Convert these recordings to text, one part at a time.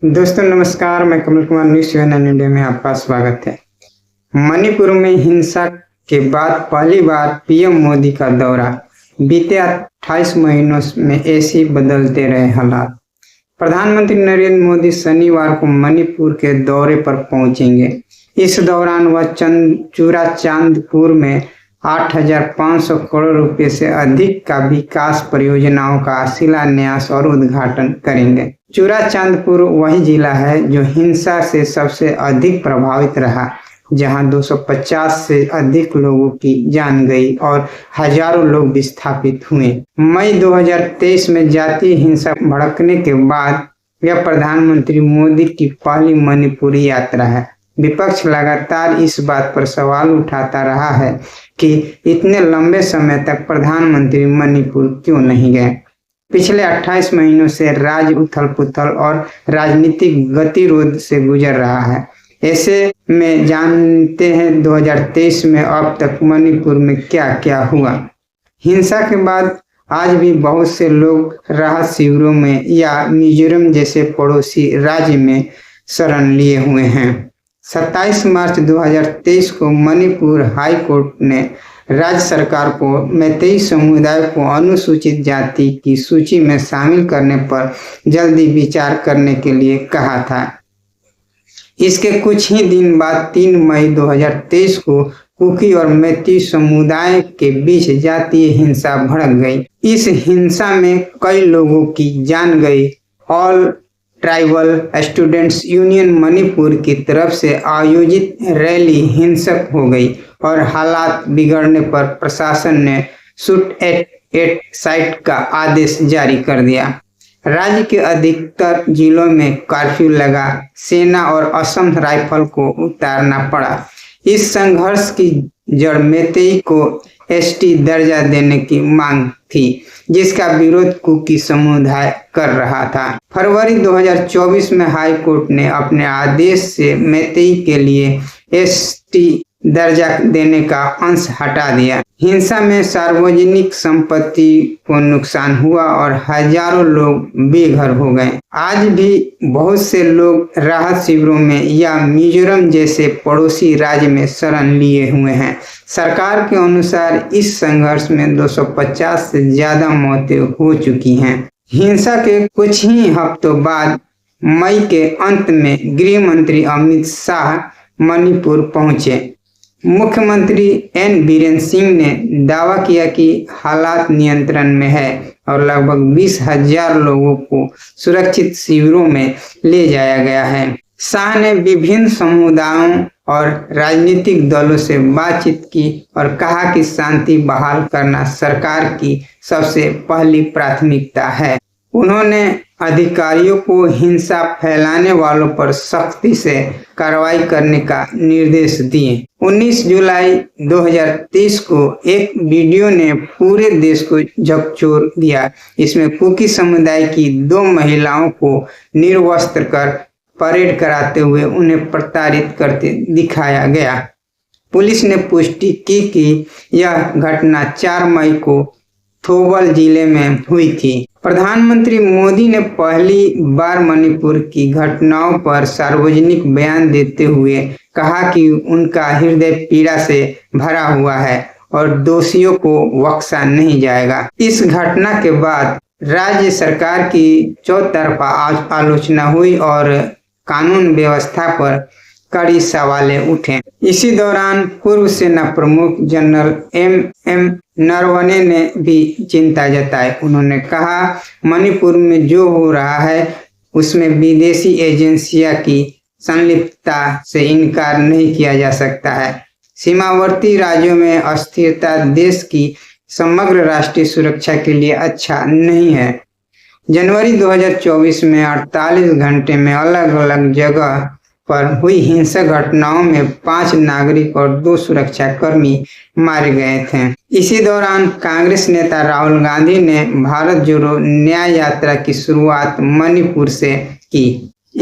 दोस्तों नमस्कार, मैं Kamal Kumar news channel India में आपका स्वागत है। मणिपुर में हिंसा के बाद पहली बार पीएम मोदी का दौरा। बीते 28 महीनों में ऐसे ही बदलते रहे हालात। प्रधानमंत्री नरेंद्र मोदी शनिवार को मणिपुर के दौरे पर पहुंचेंगे। इस दौरान वह चूड़ाचांदपुर में 8,500 करोड़ रुपए से अधिक का विकास परियोजनाओं का शिलान्यास और उद्घाटन करेंगे। चूड़ाचांदपुर वही जिला है जो हिंसा से सबसे अधिक प्रभावित रहा, जहां 250 से अधिक लोगों की जान गई और हजारों लोग विस्थापित हुए। मई 2023 में जातीय हिंसा भड़कने के बाद यह प्रधानमंत्री मोदी की पहली मणिपुरी यात्रा है। विपक्ष लगातार इस बात पर सवाल उठाता रहा है कि इतने लंबे समय तक प्रधानमंत्री मणिपुर क्यों नहीं गए। पिछले 28 महीनों से राज्य उथल पुथल और राजनीतिक गतिरोध से गुजर रहा है। ऐसे में जानते हैं 2023 में अब तक मणिपुर में क्या क्या हुआ। हिंसा के बाद आज भी बहुत से लोग राहत शिविरों में या मिजोरम जैसे पड़ोसी राज्य में शरण लिए हुए हैं। 27 मार्च 2023 को मणिपुर हाई कोर्ट ने राज्य सरकार को मैतेई समुदाय को अनुसूचित जाति की सूची में शामिल करने पर जल्दी विचार करने के लिए कहा था। इसके कुछ ही दिन बाद 3 मई 2023 को कुकी और मैतेई समुदाय के बीच जातीय हिंसा भड़क गई। इस हिंसा में कई लोगों की जान गई। All tribal students union Manipur की तरफ से आयोजित रैली हिंसक हो गई और हालात बिगड़ने पर प्रशासन ने शूट एट साइट का आदेश जारी कर दिया। राज्य के अधिकतर जिलों में कर्फ्यू लगा। सेना और असम राइफल को उतारना पड़ा। इस संघर्ष की जड़ मैतेई को एसटी दर्जा देने की मांग थी, जिसका विरोध कुकी समुदाय कर रहा था। फरवरी 2024 में हाई कोर्ट ने अपने आदेश से मैतेई के लिए एसटी दर्जा देने का अंश हटा दिया। हिंसा में सार्वजनिक संपत्ति को नुकसान हुआ और हजारों लोग बेघर हो गए। आज भी बहुत से लोग राहत शिविरों में या मिजोरम जैसे पड़ोसी राज्य में शरण लिए हुए हैं। सरकार के अनुसार इस संघर्ष में 250 से ज्यादा मौतें हो चुकी हैं। हिंसा के कुछ ही हफ्तों बाद मई के अंत में गृह मंत्री अमित शाह मणिपुर पहुंचे। मुख्यमंत्री एन बीरेन सिंह ने दावा किया कि हालात नियंत्रण में है और लगभग 20,000 लोगों को सुरक्षित शिविरों में ले जाया गया है। शाह ने विभिन्न समुदायों और राजनीतिक दलों से बातचीत की और कहा कि शांति बहाल करना सरकार की सबसे पहली प्राथमिकता है। उन्होंने अधिकारियों को हिंसा फैलाने वालों पर सख्ती से कार्रवाई करने का निर्देश दिए। 19 जुलाई 2023 को एक वीडियो ने पूरे देश को झकझोर दिया। इसमें कुकी समुदाय की 2 महिलाओं को निर्वस्त्र कर परेड कराते हुए उन्हें प्रताड़ित करते दिखाया गया। पुलिस ने पुष्टि की कि यह घटना 4 मई को थौबल जिले में हुई थी। प्रधानमंत्री मोदी ने पहली बार मणिपुर की घटनाओं पर सार्वजनिक बयान देते हुए कहा कि उनका हृदय पीड़ा से भरा हुआ है और दोषियों को बख्शा नहीं जाएगा। इस घटना के बाद राज्य सरकार की चौतरफा आलोचना हुई और कानून व्यवस्था पर कड़ी सवालें उठे। इसी दौरान पूर्व सेना प्रमुख जनरल एम नरवणे ने भी चिंता जताई। उन्होंने कहा, मणिपुर में जो हो रहा है उसमें विदेशी एजेंसियों की संलिप्तता से इनकार नहीं किया जा सकता है। सीमावर्ती राज्यों में अस्थिरता देश की समग्र राष्ट्रीय सुरक्षा के लिए अच्छा नहीं है। जनवरी 2024 में 48 घंटे में अलग अलग जगह पर हुई हिंसक घटनाओं में 5 नागरिक और 2 सुरक्षाकर्मी मारे गए थे। इसी दौरान कांग्रेस नेता राहुल गांधी ने भारत जोड़ो न्याय यात्रा की शुरुआत मणिपुर से की।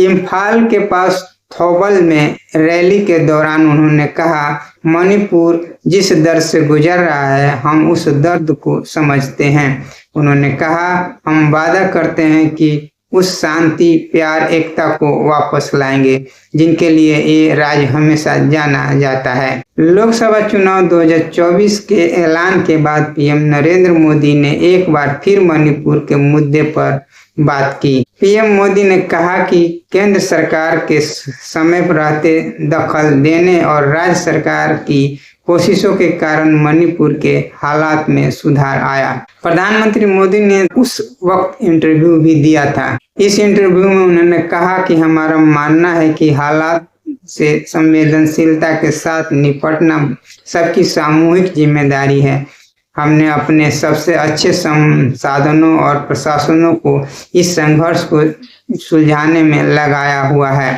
इम्फाल के पास थौबल में रैली के दौरान उन्होंने कहा, मणिपुर जिस दर्द से गुजर रहा है हम उस दर्द को समझते हैं। उन्होंने कहा, हम वादा करते हैं कि उस शांति, प्यार, एकता को वापस लाएंगे जिनके लिए ये राज्य हमेशा जाना जाता है। लोकसभा चुनाव 2024 के ऐलान के बाद पीएम नरेंद्र मोदी ने एक बार फिर मणिपुर के मुद्दे पर बात की। पीएम मोदी ने कहा कि केंद्र सरकार के समय पर रहते दखल देने और राज्य सरकार की कोशिशों के कारण मणिपुर के हालात में सुधार आया। प्रधानमंत्री मोदी ने उस वक्त इंटरव्यू भी दिया था। इस इंटरव्यू में उन्होंने कहा कि हमारा मानना है कि हालात से संवेदनशीलता के साथ निपटना सबकी सामूहिक जिम्मेदारी है। हमने अपने सबसे अच्छे संसाधनों और प्रशासनों को इस संघर्ष को सुलझाने में लगाया हुआ है।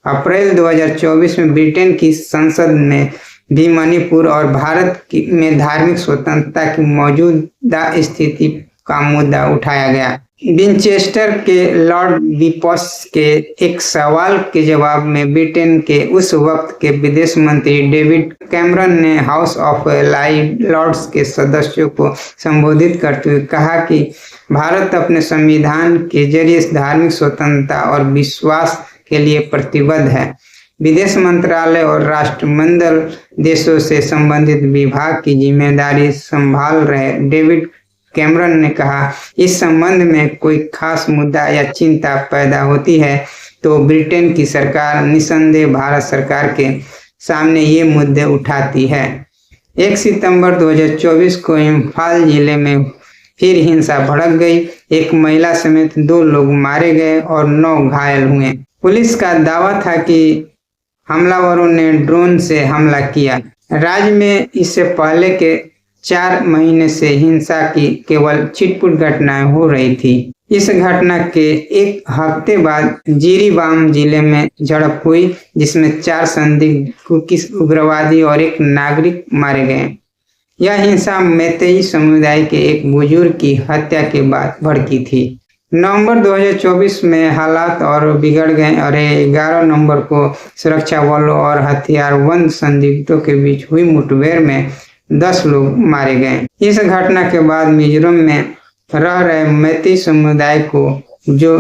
अप्रैल 2024 में ब्रिटेन की संसद में भी मणिपुर और भारत में धार्मिक स्वतंत्रता की मौजूदा स्थिति का मुद्दा उठाया गया। विंचेस्टर के लॉर्ड विपॉस के एक सवाल के जवाब में ब्रिटेन के उस वक्त के विदेश मंत्री डेविड कैमरन ने हाउस ऑफ लॉर्ड्स के सदस्यों को संबोधित करते हुए कहा कि भारत अपने संविधान के जरिए धार्मिक स्वतंत्रता और विश्वास के लिए प्रतिबद्ध है। विदेश मंत्रालय और राष्ट्रमंडल देशों से संबंधित विभाग की जिम्मेदारी संभाल रहे डेविड कैमरन ने कहा, इस संबंध में कोई खास मुद्दा या चिंता पैदा होती है तो ब्रिटेन की सरकार निसंदेह भारत सरकार के सामने ये मुद्दे उठाती है। 1 सितंबर 2024 को इम्फाल जिले में फिर हिंसा भड़क गई। एक महिला समेत 2 लोग मारे गए और 9 घायल हुए। पुलिस का दावा था कि हमलावरों ने ड्रोन से हमला किया। राज्य में इससे पहले के 4 महीने से हिंसा की केवल छिटपुट घटनाएं हो रही थी। इस घटना के एक हफ्ते बाद जिरीबाम जिले में झड़प हुई जिसमें 4 संदिग्ध कुकी उग्रवादी और एक नागरिक मारे गए। यह हिंसा मैतेई समुदाय के एक बुजुर्ग की हत्या के बाद भड़की थी। नवंबर 2024 में हालात और बिगड़ गए और 11 नवंबर को सुरक्षा बलों और हथियारबंद संदिग्धों के बीच हुई मुठभेड़ में 10 लोग मारे गए। इस घटना के बाद मिजोरम में रह रहे मैतेई समुदाय को जो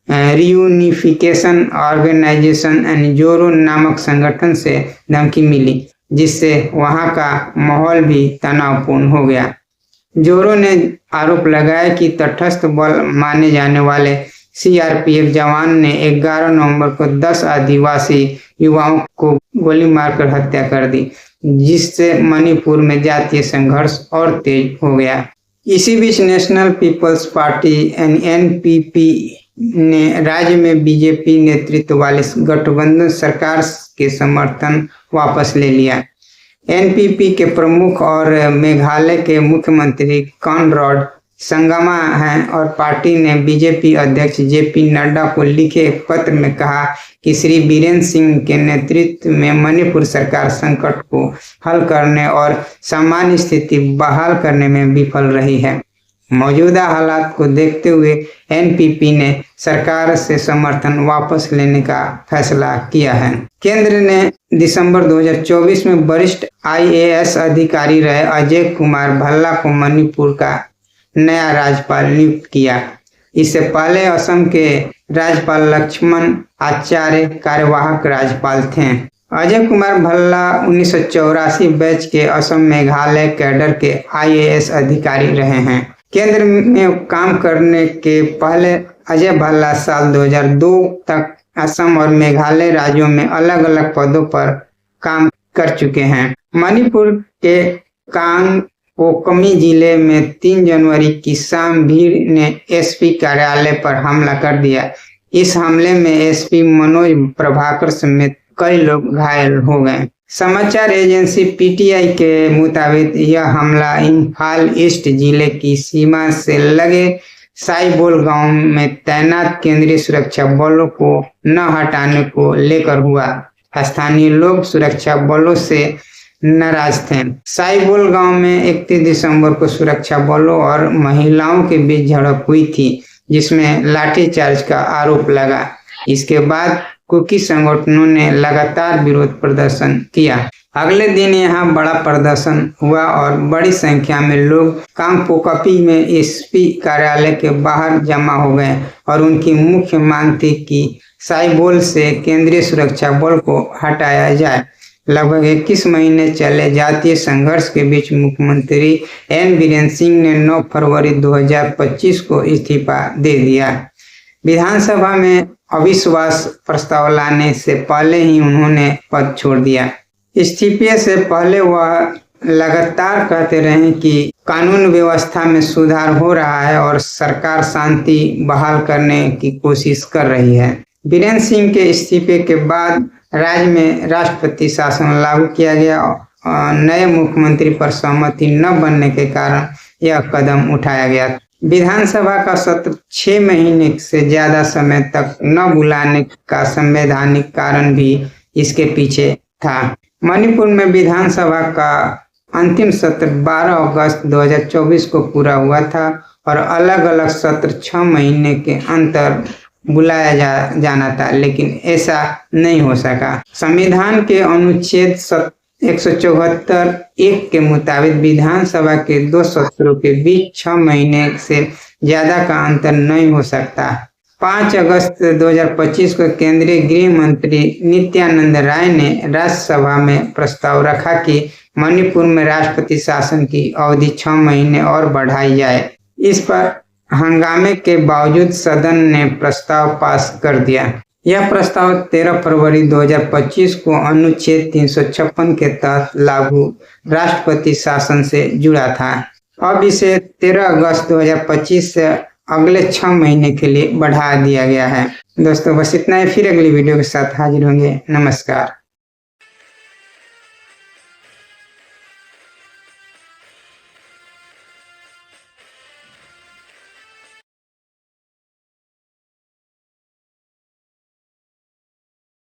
रियूनिफिकेशन ऑर्गेनाइजेशन एनजोरो नामक संगठन से धमकी मिली, जिससे वहां का माहौल भी तनावपूर्ण हो गया। जोरो ने आरोप लगाया कि तटस्थ बल माने जाने वाले सीआरपीएफ जवान ने 11 नवंबर को 10 आदिवासी युवाओं को गोली मारकर हत्या कर दी, जिससे मणिपुर में जातीय संघर्ष और तेज हो गया। इसी बीच नेशनल पीपल्स पार्टी एनपीपी ने राज्य में बीजेपी नेतृत्व वाली गठबंधन सरकार के समर्थन वापस ले लिया। एनपीपी के प्रमुख और मेघालय के मुख्यमंत्री कॉनराड संगमा हैं और पार्टी ने बीजेपी अध्यक्ष जेपी नड्डा को लिखे पत्र में कहा कि श्री बीरेन्द्र सिंह के नेतृत्व में मणिपुर सरकार संकट को हल करने और सामान्य स्थिति बहाल करने में विफल रही है। मौजूदा हालात को देखते हुए एनपीपी ने सरकार से समर्थन वापस लेने का फैसला किया है। केंद्र ने दिसंबर 2024 में वरिष्ठ आईएएस अधिकारी रहे अजय कुमार भल्ला को मणिपुर का नया राज्यपाल नियुक्त किया। इससे पहले असम के राज्यपाल लक्ष्मण आचार्य कार्यवाहक राज्यपाल थे। अजय कुमार भल्ला 1984 बैच के असम मेघालय कैडर के आईएएस अधिकारी रहे हैं। केंद्र में काम करने के पहले अजय भल्ला साल 2002 तक असम और मेघालय राज्यों में अलग अलग पदों पर काम कर चुके हैं। मणिपुर के कांगपोकमी जिले में 3 जनवरी की शाम भीड़ ने एसपी कार्यालय पर हमला कर दिया। इस हमले में एसपी मनोज प्रभाकर समेत कई लोग घायल हो गए। समाचार एजेंसी पीटीआई के मुताबिक यह हमला इम्फाल ईस्ट जिले की सीमा से लगे साइबोल गांव में तैनात केंद्रीय सुरक्षा बलों को न हटाने को लेकर हुआ। स्थानीय लोग सुरक्षा बलों से नाराज थे। साइबोल गांव में 31 दिसंबर को सुरक्षा बलों और महिलाओं के बीच झड़प हुई थी, जिसमें लाठीचार्ज का आरोप लगा। इसके बाद कुकी संगठनों ने लगातार विरोध प्रदर्शन किया। अगले दिन यहाँ बड़ा प्रदर्शन हुआ और बड़ी संख्या में लोग कांगपोकपी में एसपी कार्यालय के बाहर जमा हो गए और उनकी मुख्य मांग थी कि साइबोल से केंद्रीय सुरक्षा बल को हटाया जाए। लगभग 21 महीने चले जातीय संघर्ष के बीच मुख्यमंत्री एन बीरेन सिंह ने 9 फरवरी 2025 को इस्तीफा दे दिया। विधानसभा में अविश्वास प्रस्ताव लाने से पहले ही उन्होंने पद छोड़ दिया। इस्तीफे से पहले वह लगातार कहते रहे कि कानून व्यवस्था में सुधार हो रहा है और सरकार शांति बहाल करने की कोशिश कर रही है। बीरेन सिंह के इस्तीफे के बाद राज्य में राष्ट्रपति शासन लागू किया गया और नए मुख्यमंत्री पर सहमति न बनने के कारण यह कदम उठाया गया। विधानसभा का सत्र 6 महीने से ज्यादा समय तक न बुलाने का संवैधानिक कारण भी इसके पीछे था। मणिपुर में विधानसभा का अंतिम सत्र 12 अगस्त 2024 को पूरा हुआ था और अलग अलग सत्र 6 महीने के अंतर बुलाया जाना था, लेकिन ऐसा नहीं हो सका। संविधान के अनुच्छेद 174(1) के मुताबिक विधानसभा के 2 सत्रों के बीच 6 महीने से ज्यादा का अंतर नहीं हो सकता। 5 अगस्त 2025 को केंद्रीय गृह मंत्री नित्यानंद राय ने राज्यसभा में प्रस्ताव रखा कि मणिपुर में राष्ट्रपति शासन की अवधि 6 महीने और बढ़ाई जाए। इस पर हंगामे के बावजूद सदन ने प्रस्ताव पास कर दिया। यह प्रस्ताव 13 फरवरी 2025 को अनुच्छेद 356 के तहत लागू राष्ट्रपति शासन से जुड़ा था। अब इसे 13 अगस्त 2025 से अगले 6 महीने के लिए बढ़ा दिया गया है। दोस्तों बस इतना ही, फिर अगली वीडियो के साथ हाजिर होंगे। नमस्कार।